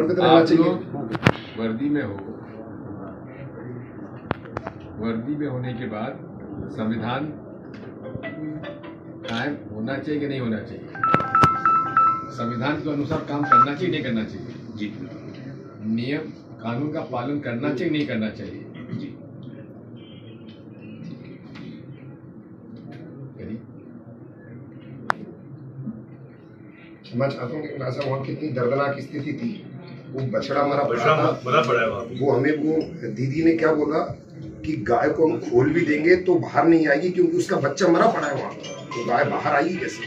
समर्पित रहना चाहिए। वर्दी में हो, वर्दी में होने के बाद संविधान कायम होना चाहिए कि नहीं होना चाहिए, संविधान के अनुसार काम करना चाहिए नहीं करना चाहिए जी, नियम कानून का पालन करना चाहिए नहीं करना चाहिए जी। मैं चाहता हूँ कि ऐसा वहाँ कितनी दर्दनाक स्थिति थी, वो बछड़ा मरा पड़ा था, वो हमें वो दीदी ने क्या बोला कि गाय को हम खोल भी देंगे तो बाहर नहीं आएगी क्योंकि उसका बच्चा मरा पड़ा है वहाँ, तो गाय बाहर आएगी कैसे।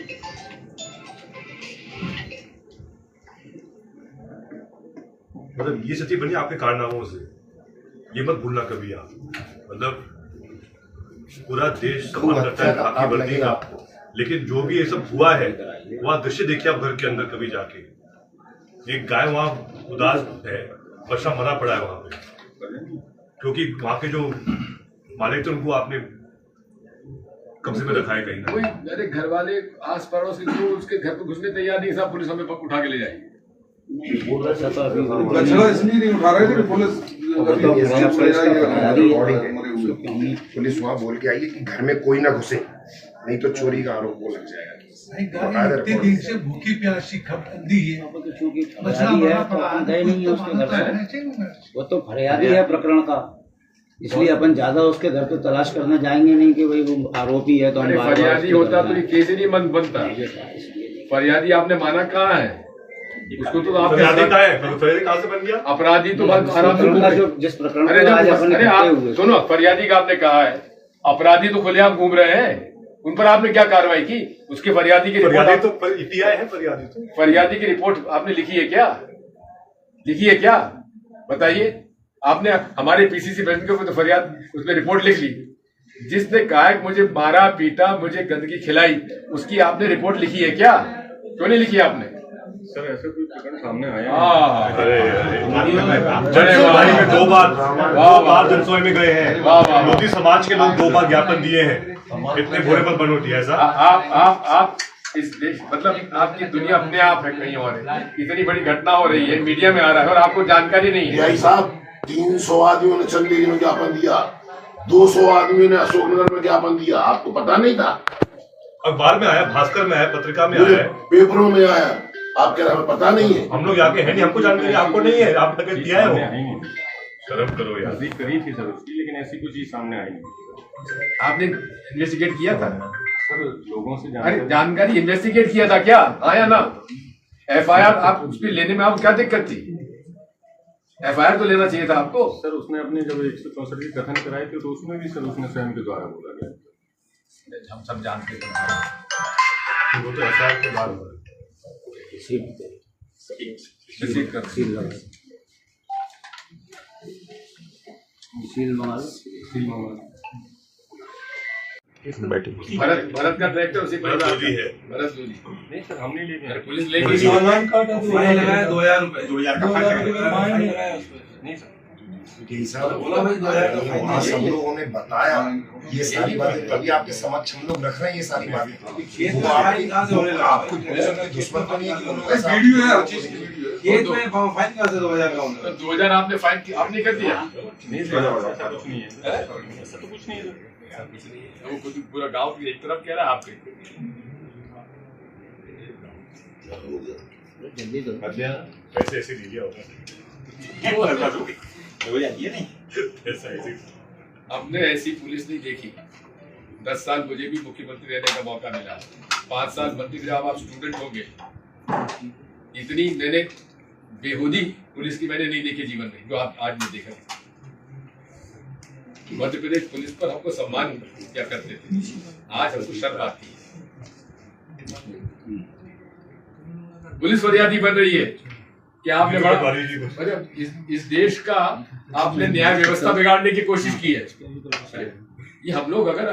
मतलब ये स्थिति बनी आपके कारनामों से, ये मत भूलना कभी आप। मतलब पूरा देश सम्मान करता है आपकी वर्दी का, लेकिन जो भी ये सब हुआ है वहाँ दृश्य देखिए आप घर के अंदर कभी जाके, एक गाय वहाँ उदास है, बच्चा मरा पड़ा है वहां पे, क्योंकि वहां के जो मालिक थे उनको आपने कब्जे में रखा है कहीं ना। कोई अरे घर वाले आस पड़ोस के लोग उसके घर पे घुसने तैयार नहीं, सब पुलिस हमें उठा के ले जाएगी। बछड़ा इसलिए नहीं उठा रहे थे पुलिस पुलिस वहाँ बोल के आई है कि घर में कोई ना घुसे, नहीं तो चोरी का आरोप वो लग जाएगा। भूखी प्यासी खपंदी है, गए नहीं है उसके घर से, वो तो फरियादी है प्रकरण का, इसलिए अपन ज्यादा उसके घर पे तलाश करने जाएंगे नहीं कि भाई वो आरोपी है तो हम फरियादी होता तो ये केस ही नहीं बनता। फरियादी आपने माना कहाँ है उसको, तो आपने कहाँ से बन गया अपराधी तो जिस प्रकरण सुनो, फरियादी का आपने कहा है, अपराधी तो खुलेआम घूम रहे हैं, उन पर आपने क्या कार्रवाई की? उसके फरियादी की रिपोर्ट तो फरियादी की रिपोर्ट आपने लिखी है क्या? लिखी है क्या बताइए? आपने हमारे पीसीसी प्रेसिडेंट के ऊपर तो फरियाद उसमें रिपोर्ट लिख ली, जिसने कहा कि मुझे मारा पीटा मुझे गंदगी खिलाई, उसकी आपने रिपोर्ट लिखी है क्या? क्यों नहीं लिखी आपने? सर ऐसा कोई प्रकरण सामने आया? दो बार जनसभा में गए हैं, मोदी समाज के लोग 2 बार ज्ञापन दिए हैं, इतने बुरे पर बनोटी है सर। आप इस देश मतलब आपकी दुनिया अपने आप है कहीं और है, इतनी बड़ी घटना हो रही है, मीडिया में आ रहा है और आपको जानकारी नहीं है। भाई साहब 300 आदमियों ने चंदेरी में ज्ञापन दिया, 200 आदमियों ने अशोकनगर में ज्ञापन दिया, आपको पता नहीं था? अखबार में आया, भास्कर में आया, पत्रिका में आया, पेपरों में आया, आप कह रहे हैं पता नहीं है? हम लोग आके है नहीं, हमको जानकारी आपको नहीं है, आपने तक दिया है वो। शर्म करो यार, करी थी सर उसकी, लेकिन ऐसी कुछ चीज सामने आई नहीं। आपने इन्वेस्टिगेट किया था सर? लोगों से जानकारी इन्वेस्टिगेट किया था क्या? आया ना एफआईआर, आप उसकी लेने में आपको क्या दिक्कत थी? एफआईआर तो लेना चाहिए था आपको। सर उसने अपने जब 164 की कथन कराए थे तो उसमें भी सर उसने स्वयं के द्वारा बोला गया, हम सब जानते हैं वो तो एफआईआर के बाद हुआ। भरत का ट्रैक्टर उसी पर है। भरत लोधी नहीं सर हम नहीं लेके, पुलिस ले गई। 2000 रुपए नहीं सर सब लोगों ने बताया ये सारी बातें, तभी आपके समक्ष हम लोग रख रहे हैं ये सारी बातें। आपको दुश्मन तो नहीं है कि उन लोग ऐसा वीडियो है, खेत में फाइन का 2000 का 2000 आपने फाइन किया, आपने कर दिया? नहीं सर ऐसा कुछ नहीं है, ऐसा तो कुछ नहीं है। वो खुद पूरा गांव की एक तरफ कह रहा है आपके। पैसे ऐसे दे दिया होगा हमने ऐसी पुलिस नहीं देखी। 10 साल मुझे भी मुख्यमंत्री रहने का मौका मिला, 5 साल मंत्री जब आप स्टूडेंट होंगे, इतनी मैंने बेहूदी पुलिस की मैंने नहीं देखी जीवन में जो आप आज नहीं देख रहे। मध्य प्रदेश पुलिस पर हमको सम्मान क्या करते थे, आज हमको शर्म आती है। पुलिस फरियादी बन रही है कि आपने बड़ा इस देश का आपने न्याय व्यवस्था बिगाड़ने की कोशिश की है। ये हम लोग अगर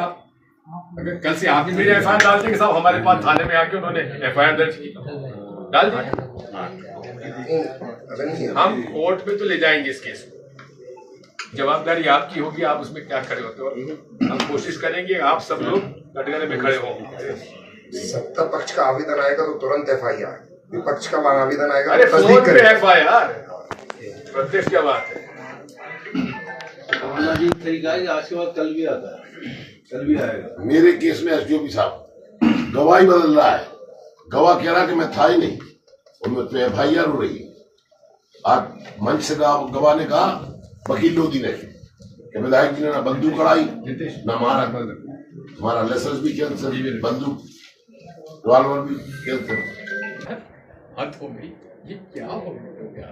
कल से आप भी मेरे एफआईआर डाल देंगे साहब, हमारे पास थाने में आके उन्होंने एफआईआर दर्ज की, डाल देंगे, हम कोर्ट में तो ले जाएंगे इस केस को, जवाबदारी आपकी होगी, आप उसमें क्या खड़े होते हो। हम कोशिश करेंगे आप सब लोग कटघरे में खड़े हों। सत्ता पक्ष का आवेदन आएगा तो तुरंत एफआईआर, विपक्ष का आवेदन आएगा अरे फोन पे एफआईआर, प्रत्यक्ष क्या बात है? जी सही कहा कि आज के बाद कल भी आता है, कल भी आएगा। मेरे केस में एसडीओपी साहब गवाही बदल रहा है। गवाह कह रहा कि मैं था ही नहीं, और मैं तो FIR हो रही है। आज मंच से गवाह ने कहा, वकील लोधी ने, कि विधायक जी ने ना बंदूक कढ़ाई ना मारा, हमारा लाइसेंस भी कैंसिल, बंदूक रिवॉल्वर भी कैंसिल। हद हो गई, ये क्या हो गया?